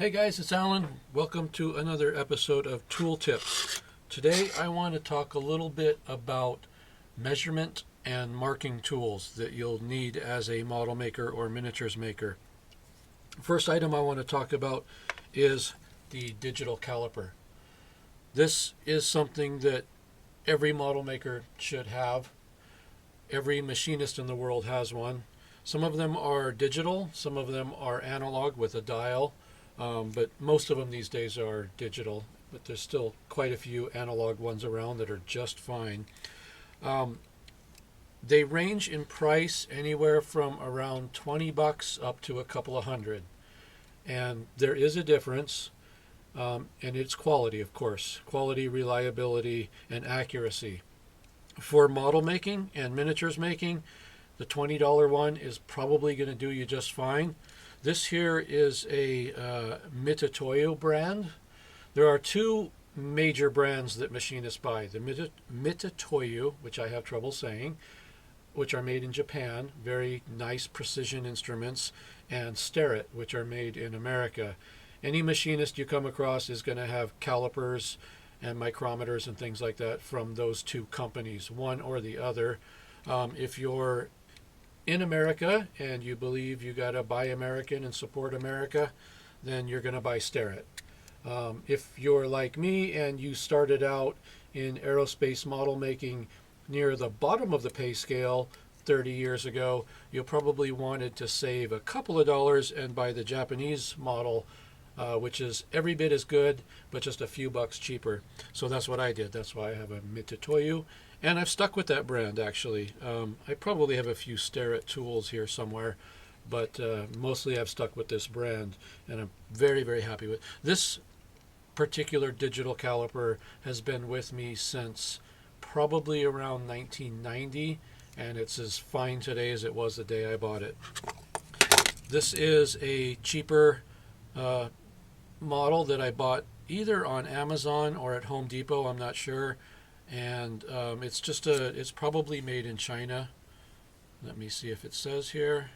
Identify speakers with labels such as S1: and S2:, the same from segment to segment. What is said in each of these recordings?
S1: Hey guys, it's Alan. Welcome to another episode of Tool Tips. Today I want to talk a little bit about measurement and marking tools that you'll need as a model maker or miniatures maker. First item I want to talk about is the digital caliper. This is something that every model maker should have. Every machinist in the world has one. Some of them are digital, some of them are analog with a dial. But most of them these days are digital, but there's still quite a few analog ones around that are just fine. They range in price anywhere from around $20 up to a couple of hundred. And there is a difference, and it's quality, of course. Quality, reliability, and accuracy. For model making and miniatures making, the $20 one is probably going to do you just fine. This here is a Mitutoyo brand. There are two major brands that machinists buy. The Mitutoyo, which I have trouble saying, which are made in Japan, very nice precision instruments, and Starrett, which are made in America. Any machinist you come across is going to have calipers and micrometers and things like that from those two companies, one or the other. If you're in America and you believe you got to buy American and support America, then you're going to buy Starrett. If you're like me and you started out in aerospace model making near the bottom of the pay scale 30 years ago, you probably wanted to save a couple of dollars and buy the Japanese model, which is every bit as good, but just a few bucks cheaper. So that's what I did. That's why I have a Mitutoyo. And I've stuck with that brand, actually. I probably have a few Starrett tools here somewhere, but mostly I've stuck with this brand, and I'm very, very happy with it. This particular digital caliper has been with me since probably around 1990, and it's as fine today as it was the day I bought it. This is a cheaper model that I bought either on Amazon or at Home Depot, I'm not sure. And it's probably made in China. Let me see if it says here.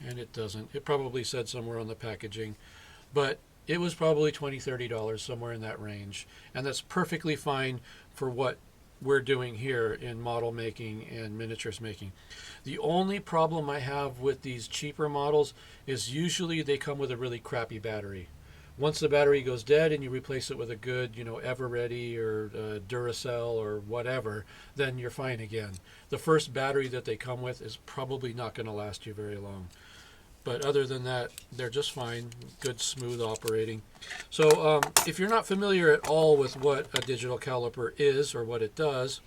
S1: And it doesn't. It probably said somewhere on the packaging. But it was probably $20-$30, somewhere in that range. And that's perfectly fine for what we're doing here in model making and miniatures making. The only problem I have with these cheaper models is usually they come with a really crappy battery. Once the battery goes dead and you replace it with a good, Everready or Duracell or whatever, then you're fine again. The first battery that they come with is probably not going to last you very long. But other than that, they're just fine, good, smooth operating. So if you're not familiar at all with what a digital caliper is or what it does,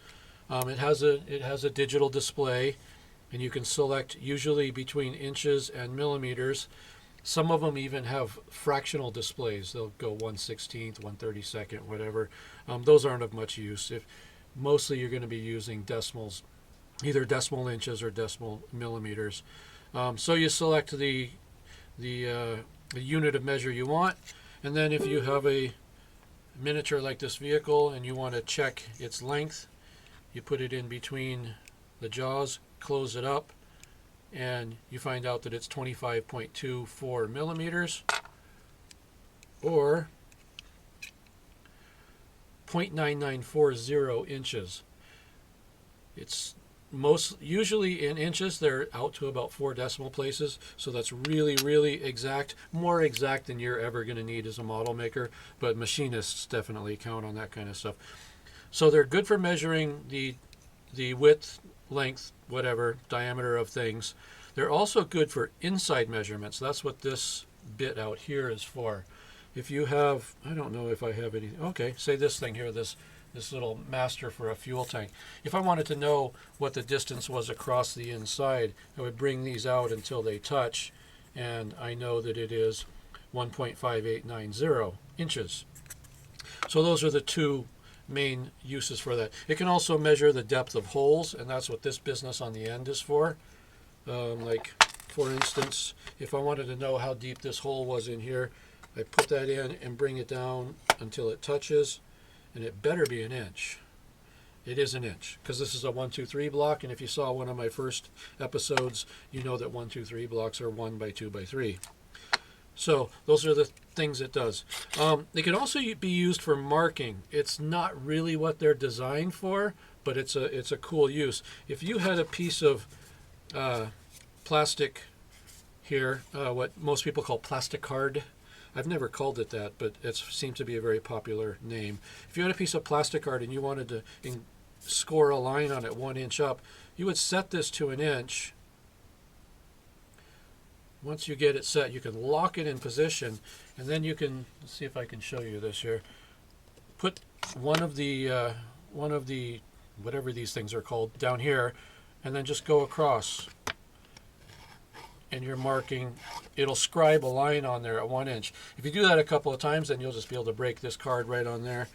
S1: it has a digital display, and you can select usually between inches and millimeters. Some of them even have fractional displays. They'll go 1/16th, 1/32nd, whatever. Those aren't of much use. Mostly you're going to be using decimals, either decimal inches or decimal millimeters. So you select the unit of measure you want, and then if you have a miniature like this vehicle and you want to check its length, you put it in between the jaws, close it up, and you find out that it's 25.24 millimeters or 0.9940 inches. It's usually in inches. They're out to about 4 decimal places, so that's really, really exact, more exact than you're ever going to need as a model maker, but machinists definitely count on that kind of stuff. So they're good for measuring the width, length, whatever, diameter of things. They're also good for inside measurements. That's what this bit out here is for. If you have, I don't know if I have any, okay, say this thing here, this little master for a fuel tank. If I wanted to know what the distance was across the inside, I would bring these out until they touch, and I know that it is 1.5890 inches. So those are the two main uses for that. It can also measure the depth of holes, and that's what this business on the end is for. Like, for instance, if I wanted to know how deep this hole was in here, I put that in and bring it down until it touches, and it better be an inch. It is an inch, because this is a 1, 2, 3 block, and if you saw one of my first episodes, you know that 1, 2, 3 blocks are 1 by 2 by 3. So those are the things it does. They can also be used for marking. It's not really what they're designed for, but it's a cool use. If you had a piece of plastic here, what most people call plastic card. I've never called it that, but it seems to be a very popular name. If you had a piece of plastic card and you wanted to score a line on it 1 inch up, you would set this to 1 inch. Once you get it set, you can lock it in position, and then you can, let's see if I can show you this here, put one of the whatever these things are called down here, and then just go across, and you're marking. It'll scribe a line on there at 1 inch. If you do that a couple of times, then you'll just be able to break this card right on there.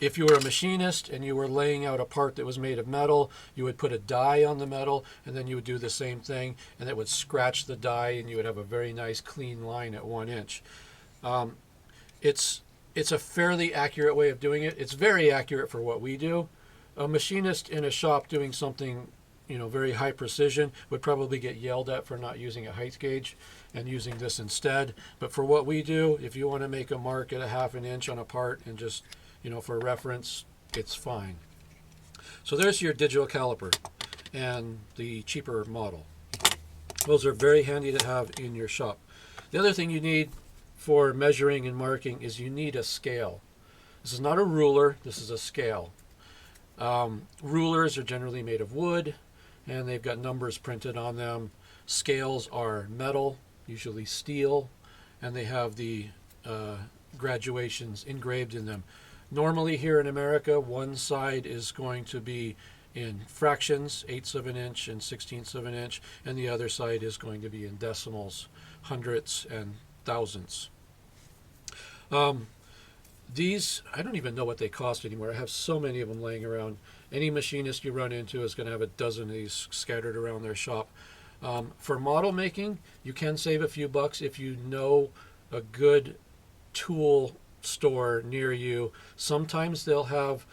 S1: If you were a machinist and you were laying out a part that was made of metal, you would put a die on the metal, and then you would do the same thing, and it would scratch the die, and you would have a very nice clean line at 1 inch. It's a fairly accurate way of doing it. It's very accurate for what we do. A machinist in a shop doing something, very high precision would probably get yelled at for not using a height gauge and using this instead. But for what we do, if you want to make a mark at a 1/2 inch on a part and just, for reference, it's fine. So there's your digital caliper and the cheaper model. Those are very handy to have in your shop. The other thing you need for measuring and marking is you need a scale. This is not a ruler, this is a scale. Rulers are generally made of wood, and they've got numbers printed on them. Scales are metal, usually steel, and they have the graduations engraved in them. Normally here in America, one side is going to be in fractions, 1/8 of an inch and 1/16 of an inch, and the other side is going to be in decimals, hundredths and thousandths. These, I don't even know what they cost anymore. I have so many of them laying around. Any machinist you run into is going to have a dozen of these scattered around their shop. For model making, you can save a few bucks if you know a good tool store near you. Sometimes they'll have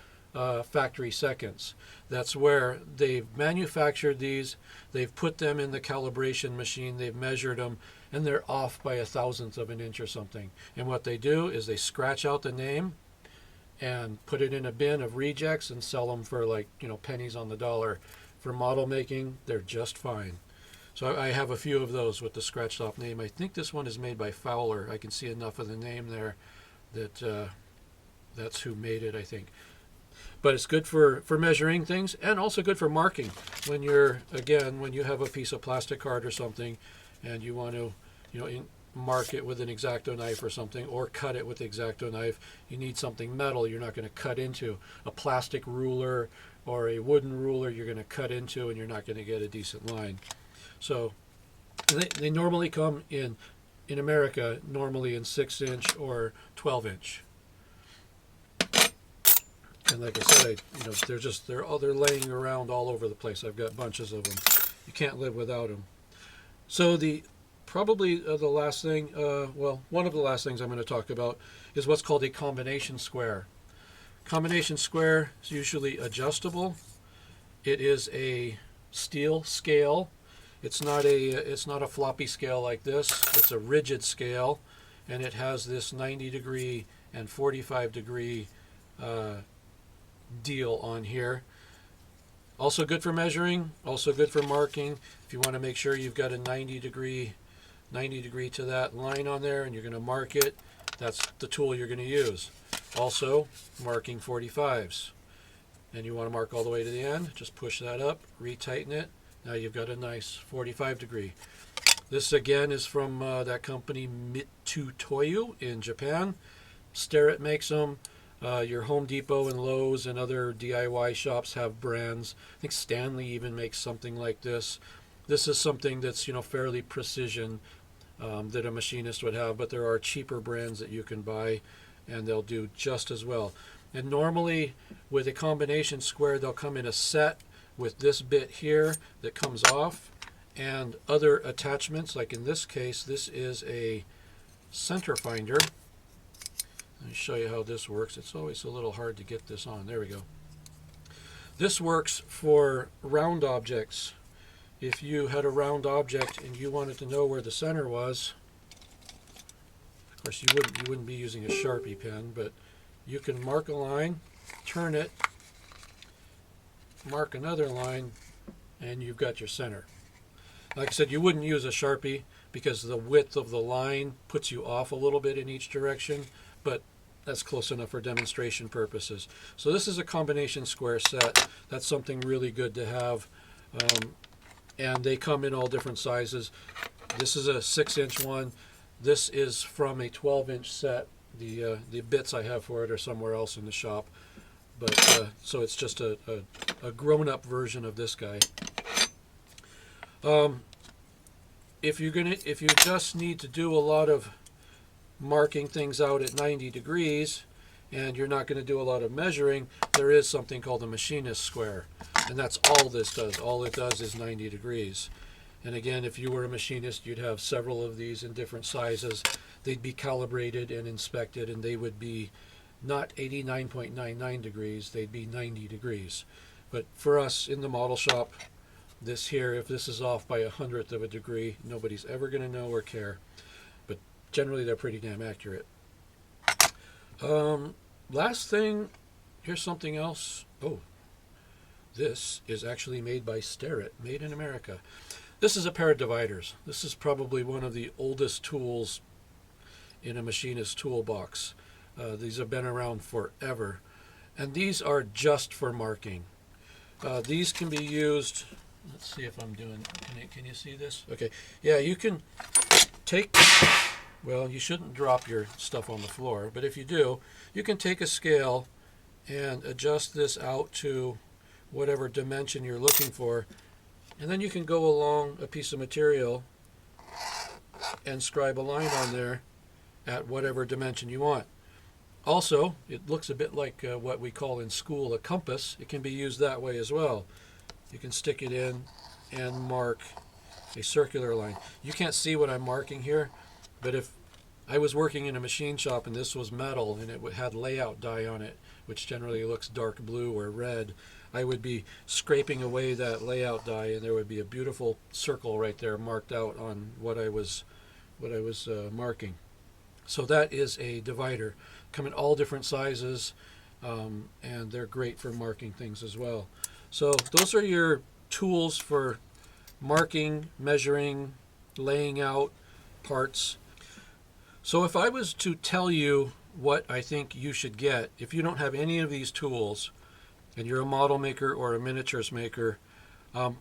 S1: factory seconds. That's where they've manufactured these, they've put them in the calibration machine, they've measured them, and they're off by 1/1000th of an inch or something. And what they do is they scratch out the name and put it in a bin of rejects and sell them for pennies on the dollar. For model making, they're just fine. So I have a few of those with the scratched off name. I think this one is made by Fowler. I can see enough of the name there that that's who made it, I think. But it's good for measuring things, and also good for marking. When you have a piece of plastic card or something and you want to mark it with an X-Acto knife or something, or cut it with the X-Acto knife, you need something metal you're not going to cut into. A plastic ruler or a wooden ruler you're going to cut into, and you're not going to get a decent line. So they normally come in America, normally in 6-inch or 12-inch. And like I said, they're laying around all over the place. I've got bunches of them. You can't live without them. So probably the last thing, one of the last things I'm going to talk about is what's called a combination square. Combination square is usually adjustable. It is a steel scale. It's not a floppy scale like this. It's a rigid scale, and it has this 90-degree and 45-degree deal on here. Also good for measuring, also good for marking. If you want to make sure you've got a 90 degree to that line on there and you're going to mark it, that's the tool you're going to use. Also, marking 45s. And you want to mark all the way to the end, just push that up, retighten it. Now you've got a nice 45 degree. This again is from that company Mitutoyo in Japan. Starrett makes them. Your Home Depot and Lowe's and other DIY shops have brands. I think Stanley even makes something like this. This is something that's fairly precision that a machinist would have, but there are cheaper brands that you can buy, and they'll do just as well. And normally with a combination square, they'll come in a set with this bit here that comes off and other attachments. Like in this case, this is a center finder. Let me show you how this works. It's always a little hard to get this on. There we go. This works for round objects. If you had a round object and you wanted to know where the center was, Of course, you wouldn't be using a Sharpie pen, but you can mark a line, turn it, mark another line, and you've got your center. Like I said, you wouldn't use a Sharpie because the width of the line puts you off a little bit in each direction, but that's close enough for demonstration purposes. So this is a combination square set. That's something really good to have. And they come in all different sizes. This is a 6-inch one. This is from a 12-inch set. The bits I have for it are somewhere else in the shop. But so it's just a grown-up version of this guy. If you just need to do a lot of marking things out at 90 degrees and you're not going to do a lot of measuring, there is something called a Machinist square, and that's all this does. All it does is 90 degrees. And again, if you were a machinist, you'd have several of these in different sizes. They'd be calibrated and inspected, and they would be not 89.99 degrees, they'd be 90 degrees. But for us in the model shop, this here, if this is off by 100th of a degree, nobody's ever going to know or care. But generally, they're pretty damn accurate. Last thing, here's something else. Oh, this is actually made by Starrett, made in America. This is a pair of dividers. This is probably one of the oldest tools in a machinist toolbox. These have been around forever. And these are just for marking. These can be used, let's see if I'm doing, can you see this? Okay, yeah, you can take, well, you shouldn't drop your stuff on the floor, but if you do, you can take a scale and adjust this out to whatever dimension you're looking for, and then you can go along a piece of material and scribe a line on there at whatever dimension you want. Also, it looks a bit like what we call in school a compass. It can be used that way as well. You can stick it in and mark a circular line. You can't see what I'm marking here, but if I was working in a machine shop and this was metal and it had layout dye on it, which generally looks dark blue or red, I would be scraping away that layout dye and there would be a beautiful circle right there marked out on what I was marking. So that is a divider. Come in all different sizes, and they're great for marking things as well. So those are your tools for marking, measuring, laying out parts. So if I was to tell you what I think you should get, if you don't have any of these tools, and you're a model maker or a miniatures maker,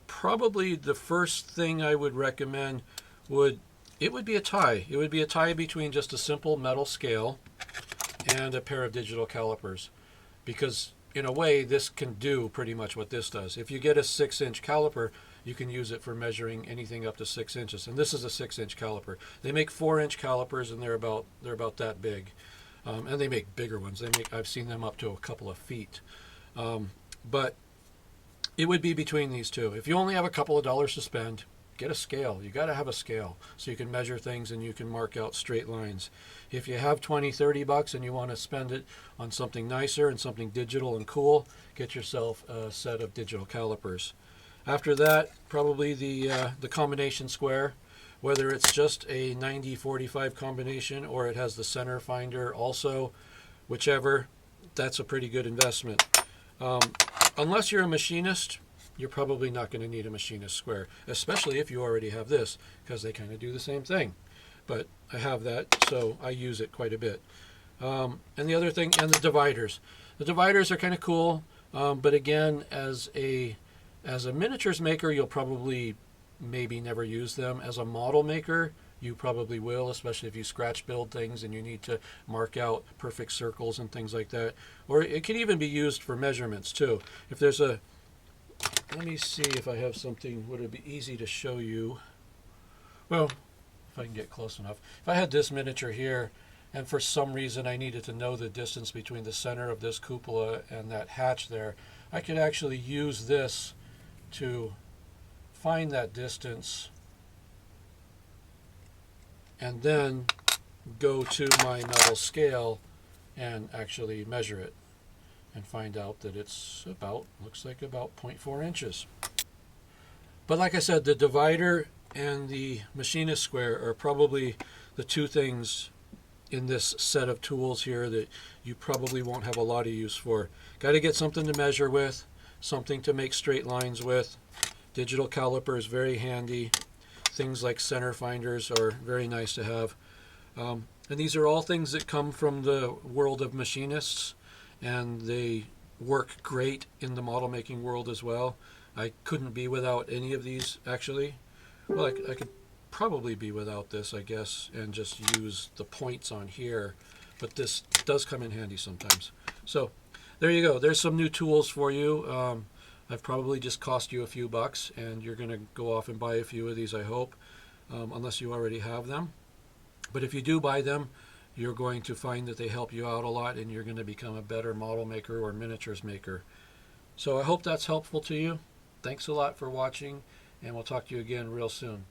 S1: probably the first thing I would recommend would be a tie. It would be a tie between just a simple metal scale and a pair of digital calipers, because in a way this can do pretty much what this does. If you get a 6-inch caliper, you can use it for measuring anything up to 6 inches, and this is a 6-inch caliper. They make 4-inch calipers, and they're about that big, and they make bigger ones. I've seen them up to a couple of feet, but it would be between these two. If you only have a couple of dollars to spend, get a scale. You got to have a scale so you can measure things and you can mark out straight lines. If you have 20, 30 bucks and you want to spend it on something nicer and something digital and cool, get yourself a set of digital calipers. After that, probably the combination square, whether it's just a 90-45 combination or it has the center finder also, whichever, that's a pretty good investment. Unless you're a machinist, you're probably not going to need a machinist square, especially if you already have this, because they kind of do the same thing. But I have that, so I use it quite a bit. And the other thing, and the dividers. The dividers are kind of cool, but again, as a miniatures maker, you'll probably maybe never use them. As a model maker, you probably will, especially if you scratch build things and you need to mark out perfect circles and things like that. Or it can even be used for measurements too. If there's a, let me see if I have something, would it be easy to show you? Well, if I can get close enough. If I had this miniature here, and for some reason I needed to know the distance between the center of this cupola and that hatch there, I could actually use this to find that distance and then go to my metal scale and actually measure it and find out that it's looks like about 0.4 inches. But like I said, the divider and the machinist square are probably the two things in this set of tools here that you probably won't have a lot of use for. Got to get something to measure with, something to make straight lines with. Digital caliper is very handy. Things like center finders are very nice to have. And these are all things that come from the world of machinists, and they work great in the model making world as well. I couldn't be without any of these, actually. Well, I could probably be without this, I guess, and just use the points on here, but this does come in handy sometimes. So there you go. There's some new tools for you. I've probably just cost you a few bucks, and you're going to go off and buy a few of these, I hope, unless you already have them. But if you do buy them, you're going to find that they help you out a lot, and you're going to become a better model maker or miniatures maker. So I hope that's helpful to you. Thanks a lot for watching, and we'll talk to you again real soon.